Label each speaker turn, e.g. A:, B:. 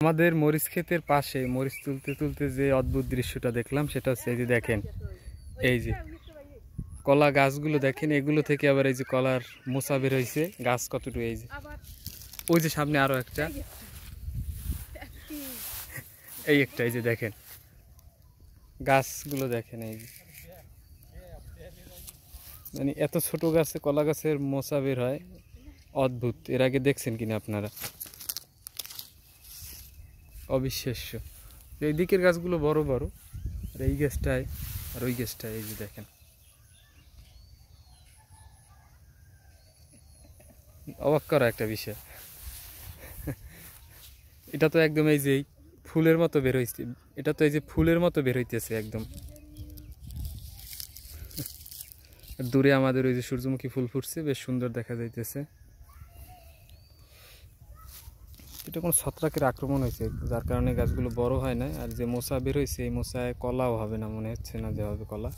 A: আমাদের মরিচ ক্ষেতের পাশে মরিচ তুলতে তুলতে যে অদ্ভুত দৃশ্যটা দেখলাম সেটা হচ্ছে এই যে দেখেন, এই যে কলা গাছগুলো দেখেন, এগুলো থেকে আবার এই যে কলার মোচা বের হয়েছে। গাছ কতটুকু, এই যে ওই যে সামনে আরো একটা, এই একটা, এই যে দেখেন গাছগুলো দেখেন, এই যে মানে এত ছোট গাছে কলা গাছের মোচা বের হয়, অদ্ভুত। এর আগে দেখছেন কিনা আপনারা? অবিশ্বাস্য। এই দিকের গাছগুলো বড় বড়, আর এই গাছটায় আর ওই গাছটায় এই যে দেখেন, অবাক করা একটা বিষয়। এটা তো একদম এই যে ফুলের মতো বের হইছে, এটা তো এই যে ফুলের মতো বের হইতেছে একদম। দূরে আমাদের ওই যে সূর্যমুখী ফুল ফুটছে, বেশ সুন্দর দেখা যাইতেছে। এটা কোনো ছত্রাকের আক্রমণ হয়েছে, যার কারণে গাছগুলো বড় হয় না। আর যে মোচা বের হয়েছে, এই মোচায় কলাও হবে না, মনে হচ্ছে না যে হবে কলা।